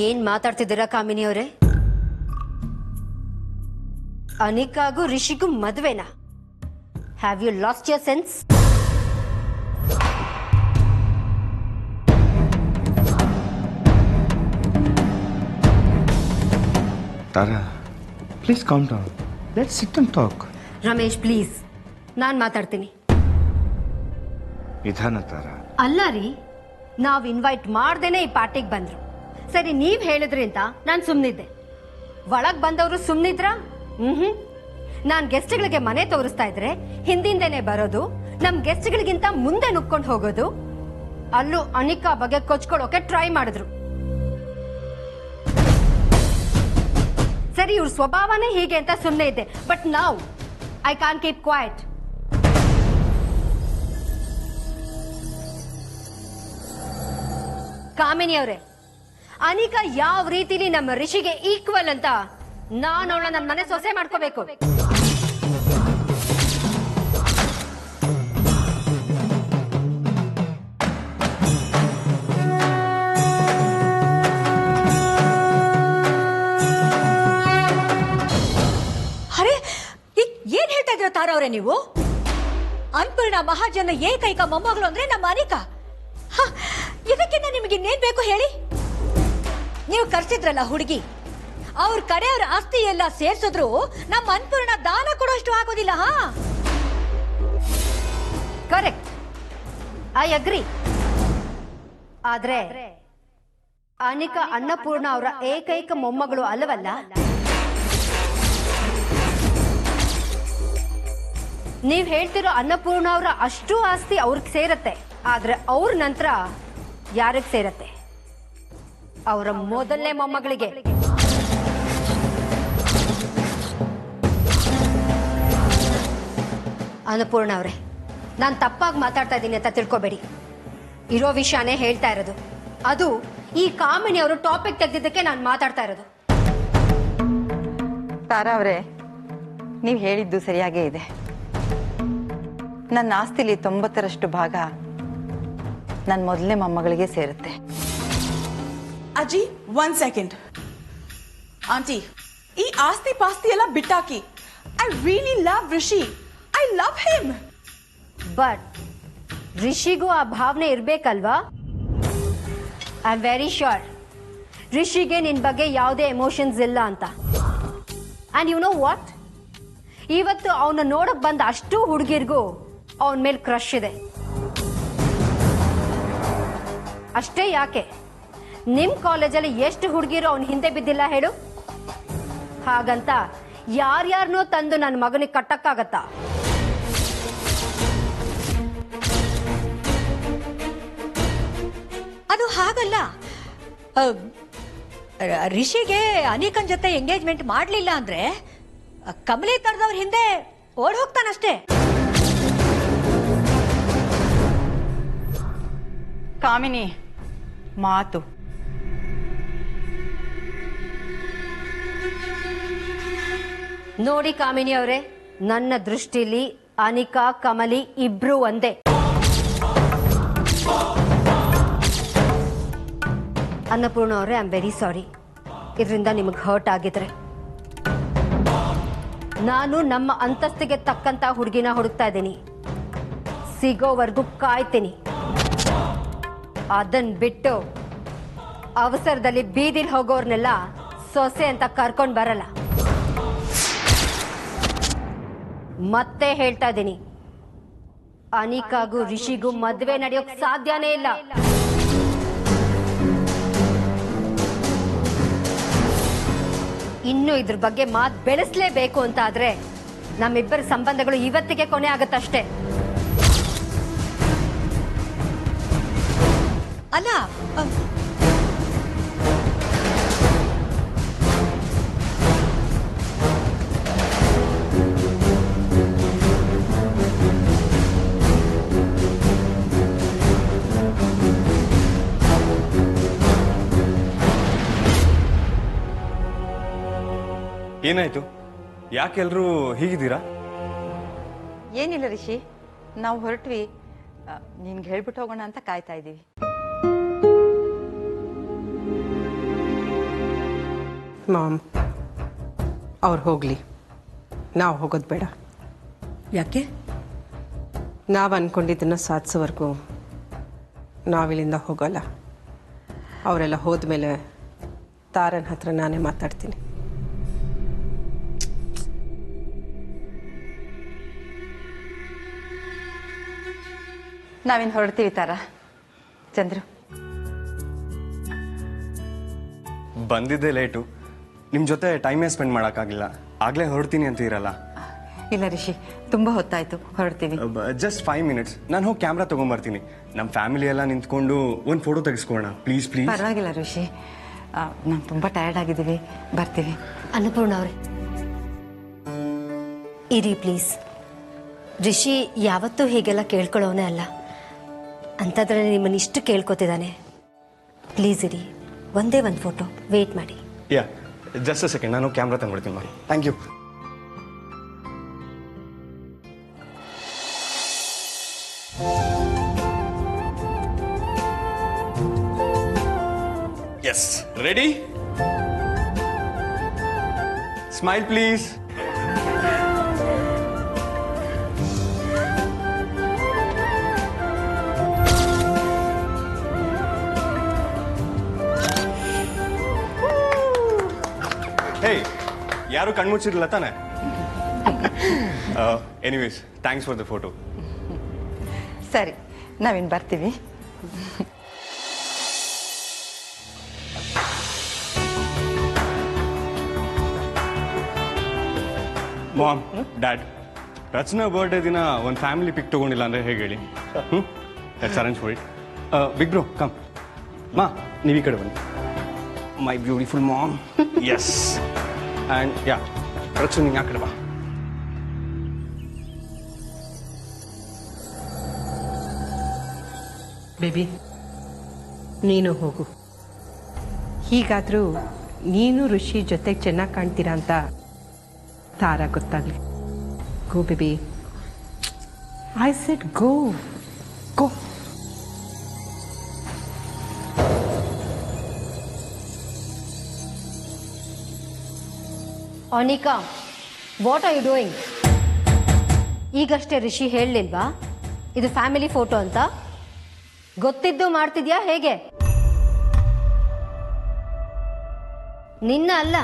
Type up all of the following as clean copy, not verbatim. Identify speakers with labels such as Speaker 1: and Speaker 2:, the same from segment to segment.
Speaker 1: ಏನ್ ಮಾತಾಡ್ತಿದ್ದೀರಾ ಕಾಮಿನಿ ಅವರೇ? ಅನಿಕಾಗೂ ರಿಷಿಗೂ ಮದ್ವೆನಾ? Have you lost your sense?
Speaker 2: Tara, please calm down. Let's sit and talk.
Speaker 1: Ramesh please, ನಾನ್ ಮಾತಾಡ್ತೀನಿ.
Speaker 2: ನಿಧಾನ ತಾರಾ.
Speaker 1: ಅಲ್ಲ ರೀ, ನಾವ್ ಇನ್ವೈಟ್ ಮಾಡ್ದೇನೆ ಈ ಪಾರ್ಟಿಗೆ ಬಂದ್ರು. ಸರಿ, ನೀವ್ ಹೇಳಿದ್ರಿ ಅಂತ ನಾನ್ ಸುಮ್ನಿದ್ದೆ. ಒಳಗ್ ಬಂದವರು ಸುಮ್ನಿದ್ರ? ನಾನ್ ಗೆಸ್ಟ್ಗಳಿಗೆ ಮನೆ ತೋರಿಸ್ತಾ ಇದ್ರೆ ಹಿಂದಿಂದೇನೆ ಬರೋದು, ನಮ್ ಗೆಸ್ಟ್ಗಳಿಗಿಂತ ಮುಂದೆ ನುಗ್ಕೊಂಡು ಹೋಗೋದು. ಅಲ್ಲೂ ಅನಿಕಾ ಬಗ್ಗೆ ಕೊಚ್ಕೊಳ್ಳೋಕೆ ಟ್ರೈ ಮಾಡಿದ್ರು. ಸರಿ, ಇವ್ರ ಸ್ವಭಾವನೇ ಹೀಗೆ ಅಂತ ಸುಮ್ನೆ ಇದ್ದೆ. ಬಟ್ ನಾವ್ ಐ ಕಾನ್ ಕೀಪ್ ಕ್ವೈಟ್. ಕಾಮಿನಿ ಅವರೇ, ಅನಿಕಾ ಯಾವ ರೀತಿಲಿ ನಮ್ಮ ರಿಷಿಗೆ ಈಕ್ವಲ್ ಅಂತ ನಾನು ಅವಳ ನನ್ನ ಮನೆ ಸೊಸೆ ಮಾಡ್ಕೋಬೇಕು.
Speaker 3: ಅರೆ, ಏನ್ ಹೇಳ್ತಾ ಇದ್ರ ತಾರಾ ಅವರೇ ನೀವು? ಅನ್ಪೂರ್ಣ ಮಹಾಜನ ಏಕೈಕ ಮೊಮ್ಮಗಳು ಅಂದ್ರೆ ನಮ್ಮ ಅನಿಕಾ. ಇದಕ್ಕಿಂತ ನಿಮಗೆ ಇನ್ನೇನ್ ಬೇಕು ಹೇಳಿ? ನೀವು ಕರ್ಸಿದ್ರಲ್ಲ ಹುಡುಗಿ, ಅವ್ರ ಕಡೆಯವ್ರ ಆಸ್ತಿ ಎಲ್ಲ ಸೇರ್ಸಿದ್ರು ನಮ್ಮ ಅನ್ಪೂರ್ಣ ದಾನ ಕೊಡೋಷ್ಟು ಆಗೋದಿಲ್ಲ.
Speaker 1: Correct, I agree. ಆದ್ರೆ ಅನಿಕಾ ಅನ್ನಪೂರ್ಣ ಅವರ ಏಕೈಕ ಮೊಮ್ಮಗಳು ಅಲ್ಲವಲ್ಲ? ನೀವ್ ಹೇಳ್ತಿರೋ ಅನ್ನಪೂರ್ಣ ಅವರ ಅಷ್ಟು ಆಸ್ತಿ ಅವ್ರಿಗೆ ಸೇರತ್ತೆ. ಆದ್ರೆ ಅವ್ರ ನಂತರ ಯಾರಿಗೆ ಸೇರತ್ತೆ? ಅವರ ಮೊದಲನೇ ಮೊಮ್ಮಗಳಿಗೆ. ಅನ್ನಪೂರ್ಣ ಅವರೇ, ನಾನು ತಪ್ಪಾಗಿ ಮಾತಾಡ್ತಾ ಇದ್ದೀನಿ ಅಂತ ತಿಳ್ಕೊಬೇಡಿ. ಇರೋ ವಿಷಯನೇ ಹೇಳ್ತಾ ಇರೋದು. ಅದು ಈ ಕಾಮಿನಿ ಅವರು ಟಾಪಿಕ್ ತೆಗೆದಿದ್ದಕ್ಕೆ ನಾನು ಮಾತಾಡ್ತಾ ಇರೋದು.
Speaker 4: ತಾರಾ ಅವರೇ, ನೀವು ಹೇಳಿದ್ದು ಸರಿಯಾಗೇ ಇದೆ. ನನ್ನ ಆಸ್ತಿಲಿ 90% ಭಾಗ ನನ್ನ ಮೊದಲನೇ ಮೊಮ್ಮಗಳಿಗೆ ಸೇರುತ್ತೆ.
Speaker 5: ಅಜ್ಜಿ, 1 ಸೆಕೆಂಡ್. ಆಂಟಿ, ಈ ಆಸ್ತಿ ಪಾಸ್ತಿ ಎಲ್ಲ ಬಿಟ್ಟಾಕಿ. I really love Rishi. I love him.
Speaker 1: But ರಿಷಿಗೂ ಆ ಭಾವನೆ ಇರ್ಬೇಕಲ್ವಾ? ಐ ಆಮ್ ವೆರಿ ಶ್ಯೂರ್ ರಿಷಿಗೆ ನಿನ್ ಬಗ್ಗೆ ಯಾವುದೇ ಎಮೋಷನ್ಸ್ ಇಲ್ಲ ಅಂತ. ಅಂಡ್ ಯು ನೋ ವಾಟ್, ಇವತ್ತು ಅವನು ನೋಡಕ್ ಬಂದ ಅಷ್ಟು ಹುಡುಗಿರ್ಗೂ ಅವನ ಮೇಲೆ ಕ್ರಶ್ ಇದೆ. ಅಷ್ಟೇ ಯಾಕೆ, ನಿಮ್ ಕಾಲೇಜಲ್ಲಿ ಎಷ್ಟು ಹುಡುಗಿರು ಅವನ ಹಿಂದೆ ಬಿದ್ದಿಲ್ಲ ಹೇಳು? ಹಾಗಂತ ಯಾರ್ಯಾರನ್ನೋ ತಂದು ನನ್ನ ಮಗನಿಗೆ ಕಟ್ಟಕ್ಕಾಗತ್ತಾ?
Speaker 3: ಅದು ಹಾಗಲ್ಲ. ರಿಷಿಗೆ ಅನಿಕನ್ ಜೊತೆ ಎಂಗೇಜ್ಮೆಂಟ್ ಮಾಡ್ಲಿಲ್ಲ ಅಂದ್ರೆ ಕಮಲಿ ತರದವ್ರ ಹಿಂದೆ ಓಡ್ ಹೋಗ್ತಾನಷ್ಟೇ.
Speaker 4: ಕಾಮಿನಿ ಮಾತು.
Speaker 1: ನೋಡಿ ಕಾಮಿನಿ ಅವರೇ, ನನ್ನ ದೃಷ್ಟಿಲಿ ಅನಿಕಾ ಕಮಲಿ ಇಬ್ರು ಒಂದೇ. ಅನ್ನಪೂರ್ಣ ಅವರೇ, ಐ ಆಮ್ ವೆರಿ ಸಾರಿ ಇದರಿಂದ ನಿಮಗೆ ಹರ್ಟ್ ಆಗಿದ್ರೆ. ನಾನು ನಮ್ಮ ಅಂತಸ್ತಿಗೆ ತಕ್ಕಂತ ಹುಡುಗಿನ ಹುಡುಕ್ತಾ ಇದ್ದೀನಿ. ಸಿಗೋವರೆಗೂ ಕಾಯ್ತೀನಿ. ಅದನ್ ಬಿಟ್ಟು ಅವಸರದಲ್ಲಿ ಬೀದಿಲ್ ಹೋಗೋರ್ನೆಲ್ಲ ಸೊಸೆ ಅಂತ ಕರ್ಕೊಂಡ್ ಬರಲ್ಲ. ಮತ್ತೆ ಹೇಳ್ತಾ ಇದ್ದೀನಿ, ಅನಿಕಾಗೂ ರಿಷಿಗೂ ಮದ್ವೆ ನಡೆಯೋಕ್ ಸಾಧ್ಯನೇ ಇಲ್ಲ. ಇನ್ನು ಇದ್ರ ಬಗ್ಗೆ ಮಾತು ಬೆಳೆಸಲೇಬೇಕು ಅಂತ ಆದ್ರೆ ನಮ್ಮಿಬ್ಬರ ಸಂಬಂಧಗಳು ಇವತ್ತಿಗೆ ಕೊನೆ ಆಗತ್ತಷ್ಟೇ.
Speaker 3: ಅಲ್ಲ,
Speaker 2: ಏನಾಯ್ತು? ಯಾಕೆಲ್ರೂ ಹೀಗಿದ್ದೀರಾ?
Speaker 4: ಏನಿಲ್ಲ ರಿಷಿ, ನಾವು ಹೊರಟ್ವಿ. ನಿನ್ಗೆ ಹೇಳ್ಬಿಟ್ಟು ಹೋಗೋಣ ಅಂತ ಕಾಯ್ತಾ ಇದ್ದೀವಿ.
Speaker 6: ಮಾಮ್ ಅವ್ರು ಹೋಗಲಿ, ನಾವು ಹೋಗೋದು ಬೇಡ.
Speaker 3: ಯಾಕೆ?
Speaker 6: ನಾವು ಅಂದ್ಕೊಂಡಿದ್ದನ್ನು ಸಾಧಿಸೋವರೆಗೂ ನಾವಿಲ್ಲಿಂದ ಹೋಗೋಲ್ಲ. ಅವರೆಲ್ಲ ಹೋದ್ಮೇಲೆ ತಾರನ ಹತ್ರ ನಾನೇ ಮಾತಾಡ್ತೀನಿ.
Speaker 4: ನಾವಿನ್ನು ಹೊರಡ್ತೀವಿ ತಾರ. ಚಂದ್ರು,
Speaker 7: ಬಂದಿದ್ದೆ ಲೇಟು, ನಿಮ್ಮ ಜೊತೆ ಟೈಮೇ ಸ್ಪೆಂಡ್ ಮಾಡೋಕ್ಕಾಗಿಲ್ಲ. ಆಗಲೇ ಹೊರಡ್ತೀನಿ ಅಂತ ಇರಲ್ಲ.
Speaker 4: ಇಲ್ಲ ರಿಷಿ, ತುಂಬ ಹೊತ್ತಾಯ್ತು, ಹೊರಡ್ತೀವಿ.
Speaker 7: Just 5 minutes. ನಾನು ಹೋಗಿ ಕ್ಯಾಮ್ರಾ ತೊಗೊಂಬರ್ತೀನಿ. ನಮ್ಮ ಫ್ಯಾಮಿಲಿ ಎಲ್ಲ ನಿಂತ್ಕೊಂಡು ಒಂದು ಫೋಟೋ ತೆಗೆಸ್ಕೊಳ್ಳೋಣ. Please please.
Speaker 4: ಪರವಾಗಿಲ್ಲ ರಿಷಿ, ನಾನು ತುಂಬ ಟಯರ್ಡ್ ಆಗಿದ್ದೀವಿ, ಬರ್ತೀವಿ.
Speaker 1: ಅನ್ನಪೂರ್ಣ ಅವರೇ ಇರಿ ಪ್ಲೀಸ್. ರಿಷಿ ಯಾವತ್ತೂ ಹೀಗೆಲ್ಲ ಕೇಳ್ಕೊಳ್ಳೋನೇ ಅಲ್ಲ, ಅಂಥದ್ರಲ್ಲಿ ನಿಮ್ಮನ್ನು ಇಷ್ಟು ಕೇಳ್ಕೊತಿದ್ದಾನೆ. ಪ್ಲೀಸ್ ಇರಿ, ಒಂದೇ ಒಂದು ಫೋಟೋ ವೇಟ್ ಮಾಡಿ.
Speaker 7: ಯಾ, ಜಸ್ಟ್ ಅ ಸೆಕೆಂಡ್, ನಾನು ಕ್ಯಾಮ್ರಾ ತಂದ್ಬಿಡ್ತೀನಿ ಮಾಡಿ. Thank you. Yes, ready? Smile please. Hey, ಯಾರು ಕಣ್ಮುಚ್ಚಿರಲ್ಲ ತಾನೆ? Anyways, thanks for the photo.
Speaker 4: ಸರಿ, ನಾವಿನ್ನು ಬರ್ತೀವಿ.
Speaker 7: ಮಾಮ್, ಡ್ಯಾಡ್, ರಚನಾ ಬರ್ಡೇ ದಿನ ಒಂದು ಫ್ಯಾಮಿಲಿ ಪಿಕ್ ತಗೊಂಡಿಲ್ಲ ಅಂದರೆ ಹೇಗೆ ಹೇಳಿ? Let's arrange for it. Big bro, come. ಮಾ, ನೀವು ಈ ಕಡೆ ಬನ್ನಿ. My beautiful mom. Yes, and yeah, Rachu ನಿಂಗೆ ಆ ಕಡೆ ಬಾ.
Speaker 6: ಬೇಬಿ, ನೀನು ಹೋಗು. ಹೀಗಾದರೂ ನೀನು ಋಷಿ ಜೊತೆಗೆ ಚೆನ್ನಾಗಿ ಕಾಣ್ತೀರಾ ಅಂತ ತಾರ ಗೊತ್ತಾಗಲಿ. Go baby, I said go go.
Speaker 1: Anika, what are you doing? ಈಗಷ್ಟೇ ರಿಷಿ ಹೇಳಲಿಲ್ವಾ ಇದು ಫ್ಯಾಮಿಲಿ ಫೋಟೋ ಅಂತ? ಗೊತ್ತಿದ್ದು ಮಾಡ್ತಿದ್ಯಾ ಹೇಗೆ? ನಿನ್ನ ಅಲ್ಲ,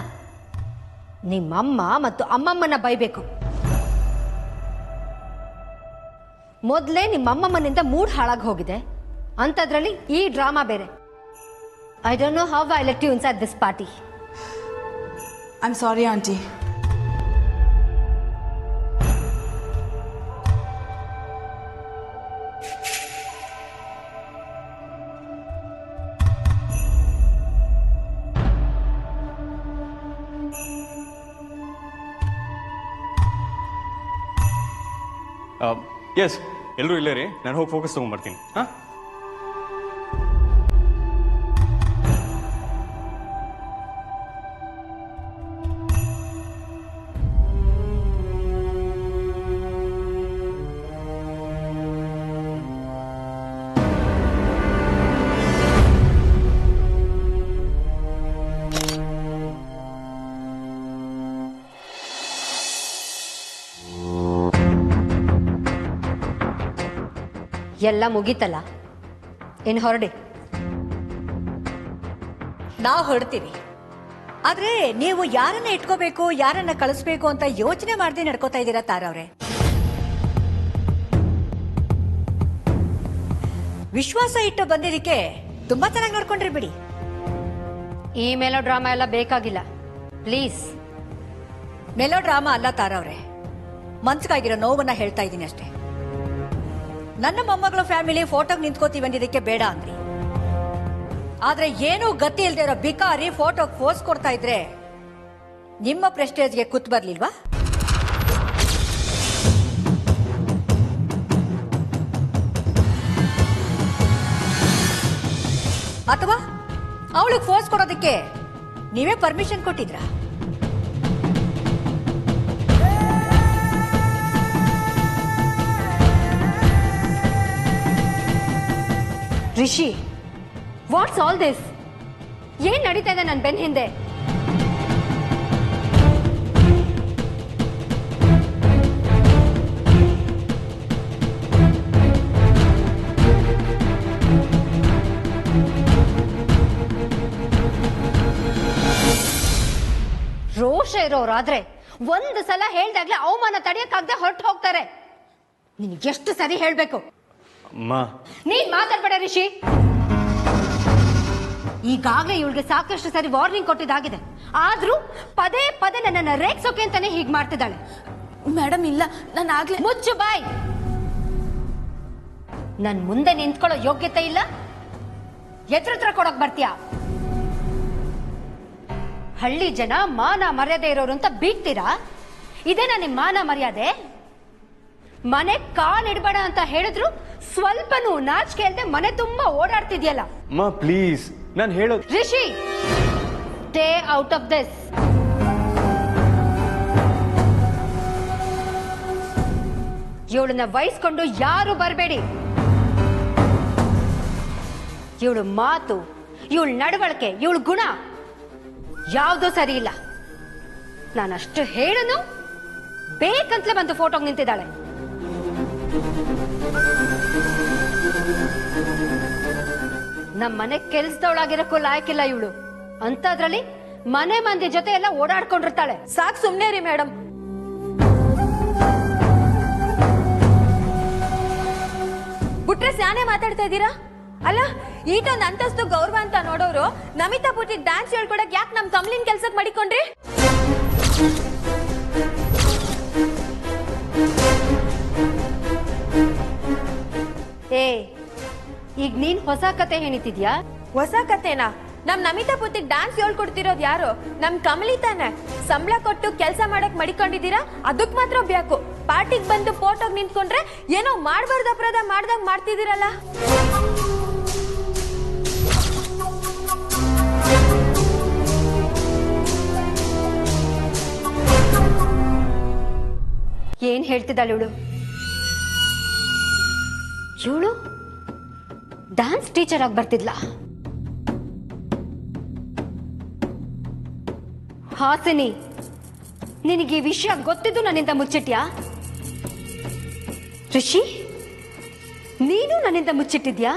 Speaker 1: ನಿಮ್ಮಮ್ಮ ಮತ್ತು ಅಮ್ಮಮ್ಮನ ಬೈಬೇಕು. ಮೊದಲೇ ನಿಮ್ಮಮ್ಮಮ್ಮನಿಂದ ಮೂಡ್ ಹಾಳಾಗಿ ಹೋಗಿದೆ, ಅಂಥದ್ರಲ್ಲಿ ಈ ಡ್ರಾಮಾ ಬೇರೆ. I don't know how I let you inside this party.
Speaker 5: I'm sorry, Auntie.
Speaker 7: Yes, ಎಲ್ಲರೂ ಇಲ್ಲೇ ರೀ. ನಾನು ಹೋಗಿ ಫೋಕಸ್ ತೊಗೊಂಬರ್ತೀನಿ. ಹಾಂ,
Speaker 1: ಎಲ್ಲ ಮುಗೀತಲ್ಲ, ಇನ್ನು ಹೊರಡಿ.
Speaker 3: ನಾವು ಹೊರಡ್ತೀವಿ, ಆದ್ರೆ ನೀವು ಯಾರನ್ನ ಇಟ್ಕೋಬೇಕು, ಯಾರನ್ನ ಕಳಿಸ್ಬೇಕು ಅಂತ ಯೋಚನೆ ಮಾಡದೆ ನಡ್ಕೋತಾ ಇದ್ದೀರಾ ತಾರ ಅವ್ರೆ. ವಿಶ್ವಾಸ ಇಟ್ಟು ಬಂದಿದ್ದಕ್ಕೆ ತುಂಬಾ ಚೆನ್ನಾಗಿ ನೋಡ್ಕೊಂಡ್ರಿ ಬಿಡಿ.
Speaker 1: ಈ ಮೇಲೋ ಡ್ರಾಮಾ ಎಲ್ಲ ಬೇಕಾಗಿಲ್ಲ ಪ್ಲೀಸ್.
Speaker 3: ಮೆಲೋ ಡ್ರಾಮಾ ಅಲ್ಲ ತಾರ ಅವ್ರೆ, ಮನ್ಸಿಗಾಗಿರೋ ನೋವನ್ನ ಹೇಳ್ತಾ ಇದ್ದೀನಿ ಅಷ್ಟೇ. ನನ್ನ ಮೊಮ್ಮಗಳ ಫ್ಯಾಮಿಲಿ ಫೋಟೋಗೆ ನಿಂತ್ಕೋತೀವಿ ಅಂದಿದ್ದಕ್ಕೆ ಬೇಡ ಅಂದ್ರಿ, ಆದ್ರೆ ಏನೂ ಗತಿ ಇಲ್ದೇ ಇರೋ ಬಿಕಾರಿ ಫೋಟೋಗೆ ಫೋಸ್ ಕೊಡ್ತಾ ಇದ್ರೆ ನಿಮ್ಮ ಪ್ರೆಸ್ಟೇಜ್ಗೆ ಕುತ್ ಬರ್ಲಿಲ್ವಾ? ಅಥವಾ ಅವಳಿಗೆ ಫೋರ್ಸ್ ಕೊಡೋದಕ್ಕೆ ನೀವೇ ಪರ್ಮಿಷನ್ ಕೊಟ್ಟಿದ್ರಾ?
Speaker 1: Rishi, what's all this? ಏನ್ ನಡೀತಾ ಇದೆ ನನ್ನ ಬೆನ್ ಹಿಂದೆ? ರೋಷ ಇರೋರಾದ್ರೆ ಒಂದು ಸಲ ಹೇಳ್ದಾಗ್ಲೇ ಅವಮಾನ ತಡೆಯಕ್ಕಾಗದೆ ಹೊರಟು ಹೋಗ್ತಾರೆ. ನಿನ್ಗೆ ಎಷ್ಟು ಸರಿ ಹೇಳ್ಬೇಕು?
Speaker 7: ಅಮ್ಮ
Speaker 1: ನೀನ್ ಮಾತಾಡ್ಬೇಡ ರಿಷಿ. ಈಗಾಗ್ಲೇ ಇವಳಿಗೆ ಸಾಕಷ್ಟು ಸರಿ ವಾರ್ನಿಂಗ್ ಕೊಟ್ಟಿದ್ದಾಗಿದೆ. ಆದ್ರೂ ಪದೇ ಪದೇ ನನ್ನನ್ನ ರೇಗ್ಸೋಕೆ ಅಂತಾನೆ ಹೀಗ್ ಮಾಡ್ತಿದ್ದಾಳೆ.
Speaker 5: ಮೇಡಮ್ ಇಲ್ಲ, ನಾನು ಆಗ್ಲೇ
Speaker 1: ಮುಚ್ಚು ಬಾಯ್. ನನ್ ಮುಂದೆ ನಿಂತ್ಕೊಳ್ಳೋ ಯೋಗ್ಯತೆ ಇಲ್ಲ, ಎದುರುತ್ರ ಕೊಡಕ್ ಬರ್ತೀಯ? ಹಳ್ಳಿ ಜನ ಮಾನ ಮರ್ಯಾದೆ ಇರೋರು ಅಂತ ಬೀಗ್ತೀರಾ? ಇದೇನಾ ನಿಮ್ ಮಾನ ಮರ್ಯಾದೆ? ಮನೆ ಕಾಲ್ ಇಡ್ಬೇಡ ಅಂತ ಹೇಳಿದ್ರು ಸ್ವಲ್ಪನೂ ನಾಚಿಕೆ ಇಲ್ಲದೆ ಮನೆ ತುಂಬಾ ಓಡಾಡ್ತಿದ್ಯಲ್ಲ.
Speaker 7: ಅಮ್ಮ ಪ್ಲೀಸ್, ನಾನು ಹೇಳೋದು.
Speaker 1: Rishi, stay out of this. ಇವಳನ್ನ ವಹಿಸ್ಕೊಂಡು ಯಾರು ಬರಬೇಡಿ. ಇವಳು ಮಾತು, ಇವಳ ನಡವಳಿಕೆ, ಇವಳ ಗುಣ ಯಾವುದೂ ಸರಿ ಇಲ್ಲ. ನಾನಷ್ಟು ಹೇಳನು ಬೇಕಂತಲೇ ಬಂದು ಫೋಟೋಗೆ ನಿಂತಿದ್ದಾಳೆ. ನಮ್ಮನೆ ಕೆಲ್ಸದವಳಾಗಿರಕ್ಕೂ ಲಾಯಕ್ಕಿಲ್ಲ ಇವಳು. ಅಂತದ್ರಲ್ಲಿ ಮನೆ ಮಂದಿ ಜೊತೆ ಎಲ್ಲ ಓಡಾಡ್ಕೊಂಡಿರ್ತಾಳೆ.
Speaker 3: ಸಾಕ್ ಸುಮ್ನೆ ರೀ ಮೇಡಮ್. ಬಿಟ್ರೆ ಸ್ಯಾನೆ ಮಾತಾಡ್ತಾ ಇದ್ದೀರಾ? ಅಲ್ಲ, ಈಟೊಂದು ಅಂತಸ್ತು ಗೌರವ ಅಂತ ನೋಡೋರು ನಮಿತಾ ಪುಟ್ಟಿ ಡ್ಯಾನ್ಸ್ ಹೇಳ್ಕೊಡಕ್ ಯಾಕೆ ನಮ್ ಕಮಲಿನ್ ಕೆಲ್ಸಕ್ ಮಾಡಿಕೊಂಡ್ರಿ?
Speaker 1: ಏ, ಈಗ ನೀನ್ ಹೊಸ ಕತೆ ಹೇಳಿತಿದ್ಯಾ?
Speaker 3: ಹೊಸ ಕತೆನಾ? ನಮ್ ನಮಿತಾ ಪುಟ್ಟಿ ಡ್ಯಾನ್ಸ್ ಹೇಳ್ಕೊಡ್ತಿರೋದ್ ಯಾರು? ನಮ್ ಕಮಲಿ ತಾನೆ. ಸಂಬಳ ಕೊಟ್ಟು ಕೆಲ್ಸ ಮಾಡಕ್ ಮಡಿಕೊಂಡಿದ್ದೀರಾ, ಅದಕ್ ಮಾತ್ರ ಬ್ಯಾಕು. ಪಾರ್ಟಿಗ್ ಬಂದು ಫೋಟೋಗ್ ನಿಂತ್ಕೊಂಡ್ರೆ ಏನೋ ಮಾಡ್ಬಾರ್ದು ಅಪರಾಧ ಮಾಡ್ದಂಗ್ ಮಾಡ್ತಿದ್ದೀರಲ್ಲ.
Speaker 1: ಏನ್ ಹೇಳ್ತಿದ್ದಾಳೆ ಇವಳು? ಇವಳು ಡ್ಯಾನ್ಸ್ ಟೀಚರ್ ಆಗಿ ಬರ್ತಿದ್ಲ? ಹಾಸಿನಿ, ನಿನಗೆ ಈ ವಿಷಯ ಗೊತ್ತಿದ್ದು ನನ್ನಿಂದ ಮುಚ್ಚಿಟ್ಯಾ? ರಿಷಿ, ನೀನು ನನ್ನಿಂದ ಮುಚ್ಚಿಟ್ಟಿದ್ಯಾ?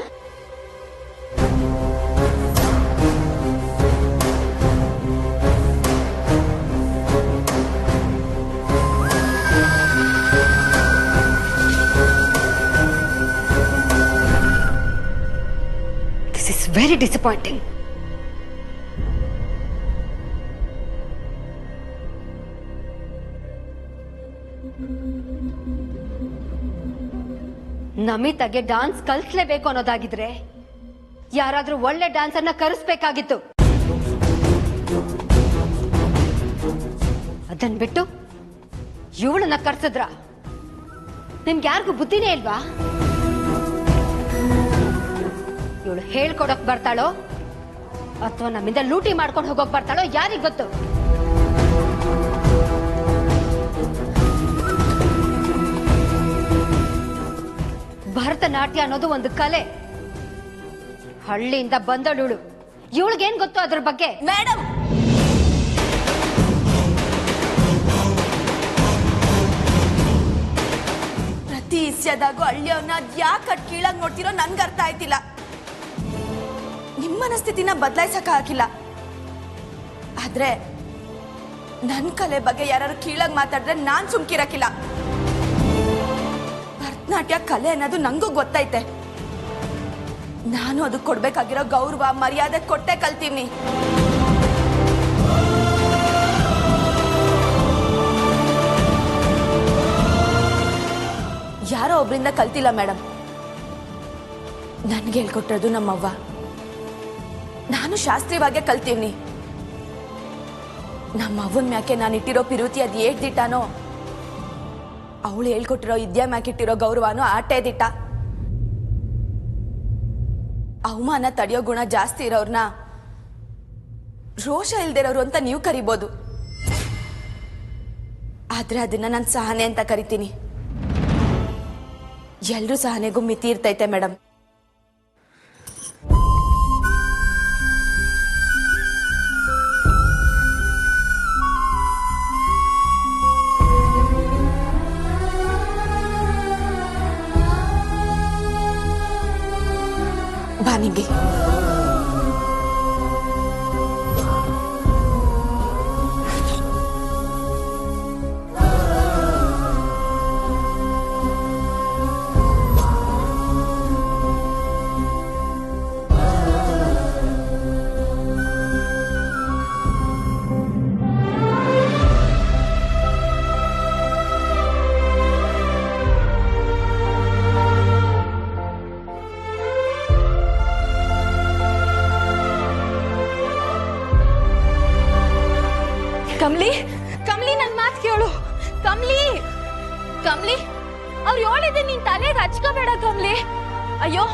Speaker 1: This is very disappointing. ನಮಿತಾಗೆ ಡಾನ್ಸ್ ಕಲಿಸ್ಲೇಬೇಕು ಅನ್ನೋದಾಗಿದ್ರೆ ಯಾರಾದ್ರೂ ಒಳ್ಳೆ ಡ್ಯಾನ್ಸ್ ಅನ್ನ ಕರೆಸ್ಬೇಕಾಗಿತ್ತು. ಅದನ್ ಬಿಟ್ಟು ಇವಳನ್ನ ಕರ್ಸಿದ್ರ? ನಿಮ್ಗೆ ಯಾರಿಗೂ ಬುದ್ಧಿನೇ ಇಲ್ವಾ? ಇವಳು ಹೇಳ್ಕೊಡಕ್ ಬರ್ತಾಳೋ ಅಥವಾ ನಮ್ಮಿಂದ ಲೂಟಿ ಮಾಡ್ಕೊಂಡು ಹೋಗೋಕ್ ಬರ್ತಾಳೋ ಯಾರಿಗ್ ಗೊತ್ತು? ಭರತನಾಟ್ಯ ಅನ್ನೋದು ಒಂದು ಕಲೆ. ಹಳ್ಳಿಯಿಂದ ಬಂದಳು ಇವಳಿಗೇನ್ ಗೊತ್ತು ಅದ್ರ ಬಗ್ಗೆ?
Speaker 5: ಮೇಡಮ್, ಪ್ರತಿ ಇಸ್ಯದಾಗೂ ಹಳ್ಳಿಯವ್ರನ್ನ ಯಾಕೆ ಕೀಳಾಗಿ ನೋಡ್ತಿರೋ ನನ್ಗೆ ಅರ್ಥ ಆಯ್ತಿಲ್ಲ. ನಿಮ್ಮ ಮನಸ್ಥಿತಿನ ಬದಲಾಯಿಸಕ್ ಹಾಕಿಲ್ಲ, ಆದ್ರೆ ನನ್ ಕಲೆ ಬಗ್ಗೆ ಯಾರು ಕೀಳಾಗಿ ಮಾತಾಡಿದ್ರೆ ನಾನ್ ಸುಮ್ಕಿರಕಿಲ್ಲ. ಭರತನಾಟ್ಯ ಕಲೆ ಅನ್ನೋದು ನಂಗೂ ಗೊತ್ತೈತೆ. ನಾನು ಅದಕ್ಕೆ ಕೊಡ್ಬೇಕಾಗಿರೋ ಗೌರವ ಮರ್ಯಾದೆ ಕೊಟ್ಟೆ ಕಲ್ತೀವಿ. ಯಾರೋ ಒಬ್ರಿಂದ ಕಲ್ತಿಲ್ಲ ಮೇಡಮ್, ನನ್ಗೆ ಹೇಳ್ಕೊಟ್ಟಿರೋದು ನಮ್ಮವ್ವ. ನಾನು ಶಾಸ್ತ್ರೀಯವಾಗೇ ಕಲ್ತೀವ್ನಿ. ನಮ್ಮ ಅವ್ವನ ಮ್ಯಾಕೆ ನಾನು ಇಟ್ಟಿರೋ ಪಿರುತಿ ಅದು ಏಟ್ ದಿಟ್ಟಾನೋ, ಅವಳು ಹೇಳ್ಕೊಟ್ಟಿರೋ ವಿದ್ಯಾ ಮ್ಯಾಕಿಟ್ಟಿರೋ ಗೌರವನೂ ಆಟೇ ದಿಟ್ಟ. ಅವಮಾನ ತಡೆಯೋ ಗುಣ ಜಾಸ್ತಿ ಇರೋರ್ನ ರೋಷ ಇಲ್ದಿರೋರು ಅಂತ ನೀವು ಕರಿಬೋದು, ಆದ್ರೆ ಅದನ್ನ ನಾನು ಸಹನೆ ಅಂತ ಕರಿತೀನಿ. ಎಲ್ರೂ ಸಹನೆಗೂ ಮಿತಿ ಇರ್ತೈತೆ ಮೇಡಮ್. ಬಾನಿಗೆ ಕಮ್ಲಿ ಕಮ್ಲಿ ನನ್ ಮಾತ್ ಕೇಳು. ಕಮ್ಲಿ ಕಮ್ಲಿ ಅವ್ರು ಹೇಳಿದೆ ನೀನ್ ತಲೆಗೆ ಹಚ್ಕೋಬೇಡ ಕಮ್ಲಿ. ಅಯ್ಯೋ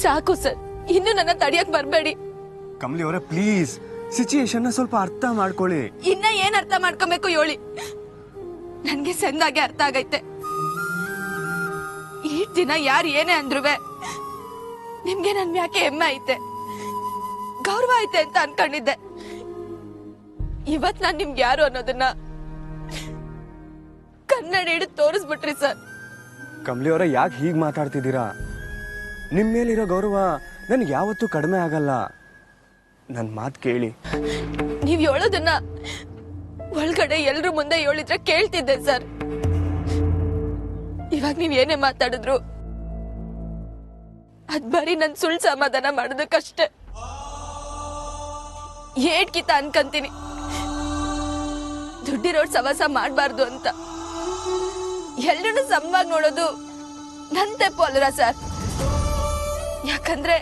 Speaker 5: ಸಾಕು ಸರ್, ಇನ್ನು ನನ್ನ ತಡಿಯಕ್ ಬರ್ಬೇಡಿ.
Speaker 7: ಕಮಲಿ ಅವರೇ ಪ್ಲೀಸ್ ಸಿಚುಯೇಷನ್ ಸ್ವಲ್ಪ ಅರ್ಥ ಮಾಡ್ಕೊಳ್ಳಿ.
Speaker 5: ಇನ್ನ ಏನ್ ಅರ್ಥ ಮಾಡ್ಕೊಬೇಕು ಹೇಳಿ. ನನ್ಗೆ ಸಂದಾಗೆ ಅರ್ಥ ಆಗೈತೆ. ಈ ದಿನ ಯಾರು ಏನೇ ಅಂದ್ರುವೆ ನಿಮ್ಗೆ ನನ್ ಯಾಕೆ ಹೆಮ್ಮೆ ಐತೆ, ಗೌರವ ಐತೆ ಅಂತ ಅನ್ಕೊಂಡಿದ್ದೆ. ಇವತ್ ನಾನ್ ನಿಮ್ಗೆ ಯಾರು ಅನ್ನೋದನ್ನ ಕನ್ನಡ ಹಿಡಿದು ತೋರಿಸ್ಬಿಟ್ರಿ ಸರ್.
Speaker 7: ಕಮಲಿ ಅವರೇ ಯಾಕೆ ಹೀಗೆ ಮಾತಾಡ್ತಿದ್ದೀರಾ? ನಿಮ್ಮ ಮೇಲಿರೋ ಗೌರವ ನನ್ಗೆ ಯಾವತ್ತೂ ಕಡಿಮೆ ಆಗಲ್ಲ. ನನ್ನ ಮಾತು ಕೇಳಿ.
Speaker 5: ನೀವ್ ಹೇಳೋದನ್ನ ಒಳಗಡೆ ಎಲ್ರು ಮುಂದೆ ಹೇಳಿದ್ರೆ ಕೇಳ್ತಿದ್ದೆ ಸರ್. ಇವಾಗ ನೀವ್ ಏನೇ ಮಾತಾಡಿದ್ರು ಅದ್ ಬರೀ ನನ್ ಸುಳ್ಳು ಸಮಾಧಾನ ಮಾಡೋದಕ್ಕಷ್ಟೇ. ಏಟ್ಕಿತ ಅನ್ಕಂತೀನಿ ದುಡ್ಡಿರೋಡ್ ಸವಾಸ ಮಾಡ್ಬಾರ್ದು ಅಂತ. ಎಲ್ರನ್ನೂ ಸಮವಾಗಿ ನೋಡೋದು ನನ್ ತಪ್ಪು ಅಲ್ರ ಸರ್. ಯಾಕಂದ್ರೆ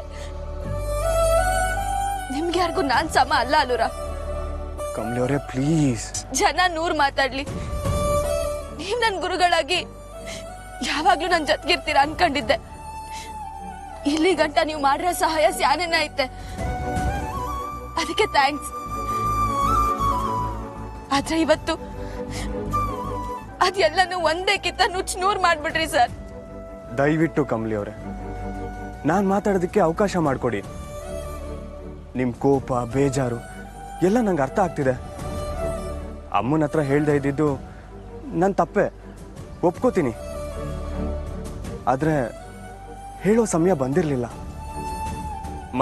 Speaker 5: ನಿಮ್ಗೆ ಯಾರಿಗೂ ನಾನ್ ಸಮ ಅಲ್ಲ ಅಲ್ಲೂರ.
Speaker 7: ಕಮಲಿ ಅವರೇ ಪ್ಲೀಸ್.
Speaker 5: ಜನ 100 ಮಾತಾಡ್ಲಿ, ನೀವ್ ನನ್ ಗುರುಗಳಾಗಿ ಯಾವಾಗ್ಲೂ ನನ್ ಜೊತೆಗಿರ್ತೀರಾ ಅನ್ಕೊಂಡಿದ್ದೆ. ಇಲ್ಲಿ ಗಂಟ ನೀವು ಮಾಡಿರೋ ಸಹಾಯ ಸ್ಯಾನೇನ ಐತೆ, ಅದಕ್ಕೆ ಥ್ಯಾಂಕ್ಸ್. ಆದ್ರೆ ಇವತ್ತು ಅದೆಲ್ಲನೂ ಒಂದೇ ಕಿತ್ತ ನುಚ್ಚು 100 ಮಾಡ್ಬಿಟ್ರಿ ಸರ್.
Speaker 7: ದಯವಿಟ್ಟು ಕಮಲಿ ಅವರೇ ನಾನು ಮಾತಾಡೋದಕ್ಕೆ ಅವಕಾಶ ಮಾಡಿಕೊಡಿ. ನಿಮ್ಮ ಕೋಪ ಬೇಜಾರು ಎಲ್ಲ ನಂಗೆ ಅರ್ಥ ಆಗ್ತಿದೆ. ಅಮ್ಮನ ಹತ್ರ ಹೇಳ್ದೆ ಇದ್ದಿದ್ದು ನನ್ನ ತಪ್ಪೆ, ಒಪ್ಕೋತೀನಿ. ಆದರೆ ಹೇಳೋ ಸಮಯ ಬಂದಿರಲಿಲ್ಲ.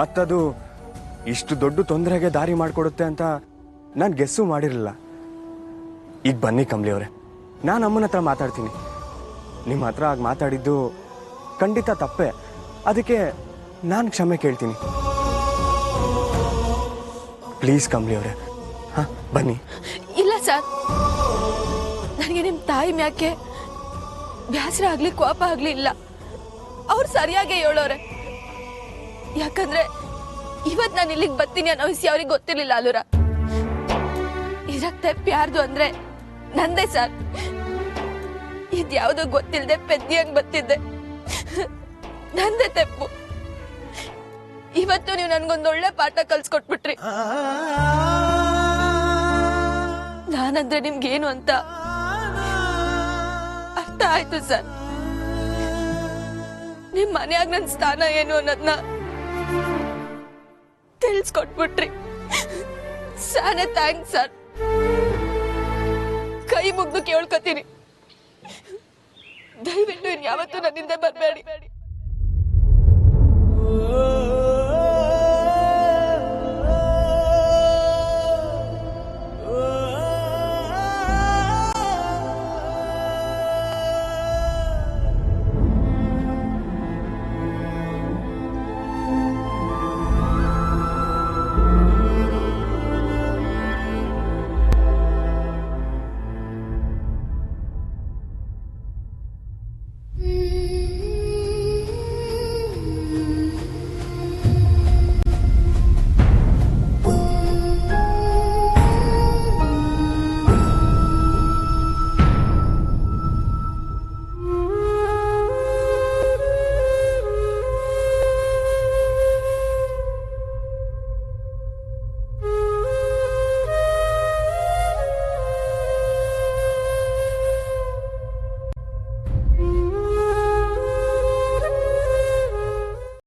Speaker 7: ಮತ್ತದು ಇಷ್ಟು ದೊಡ್ಡ ತೊಂದರೆಗೆ ದಾರಿ ಮಾಡಿಕೊಡುತ್ತೆ ಅಂತ ನಾನು ಗೆಸ್ಸು ಮಾಡಿರಲಿಲ್ಲ. ಈಗ ಬನ್ನಿ ಕಮಲಿ ಅವರೇ, ನಾನು ಅಮ್ಮನ ಹತ್ರ ಮಾತಾಡ್ತೀನಿ. ನಿಮ್ಮ ಹತ್ರ ಆಗ ಮಾತಾಡಿದ್ದು ಖಂಡಿತ ತಪ್ಪೆ, ಅದಕ್ಕೆ ನಾನು ಕ್ಷಮೆ ಕೇಳ್ತೀನಿ. ಪ್ಲೀಸ್ ಕಮಲಿ ಅವರೇ, ಹಾಂ ಬನ್ನಿ.
Speaker 5: ಇಲ್ಲ ಸರ್, ನನಗೆ ನಿಮ್ ತಾಯಿ ಮ್ಯಾಕೆ ಬ್ಯಾಸರ ಆಗ್ಲಿ ಕೋಪ ಆಗ್ಲಿ ಇಲ್ಲ. ಅವ್ರು ಸರಿಯಾಗಿ ಹೇಳೋರೆ. ಯಾಕಂದ್ರೆ ಇವತ್ ನಾನು ಇಲ್ಲಿಗೆ ಬರ್ತೀನಿ ಅನ್ನೋ ವಿಷಯ ಅವ್ರಿಗೆ ಗೊತ್ತಿರ್ಲಿಲ್ಲ ಅಲ್ಲೂರ. ಇರಕ್ ತಪ್ಪು ಯಾರ್ದು ಅಂದ್ರೆ ನಂದೇ ಸರ್. ಇದ್ಯಾವುದೋ ಗೊತ್ತಿಲ್ಲದೆ ಪೆದ್ದಿಯಂಗ್ ಬರ್ತಿದ್ದೆ, ನಂದೇ ತಪ್ಪು. ಇವತ್ತು ನೀವು ನನ್ಗೊಂದೊಳ್ಳೆ ಪಾಠ ಕಲ್ಸ್ಕೊಟ್ಬಿಟ್ರಿ. ನಾನಂದ್ರೆ ನಿಮ್ಗೇನು ಅಂತ ಅರ್ಥ ಆಯ್ತು ಸರ್. ನಿಮ್ ಮನ್ಯಾಗ ನನ್ ಸ್ಥಾನ ಏನು ಅನ್ನೋದನ್ನ ತಿಳಿಸ್ಕೊಟ್ಬಿಟ್ರಿ. ಸಾನೆ ಥ್ಯಾಂಕ್ಸ್ ಸರ್. ಕೈ ಮುಗ್ದು ಕೇಳ್ಕೊತೀನಿ, ದಯವಿಟ್ಟು ಇನ್ಯಾವತ್ತೂ ನನ್ನಿಂದ ಬರಬೇಡಿ.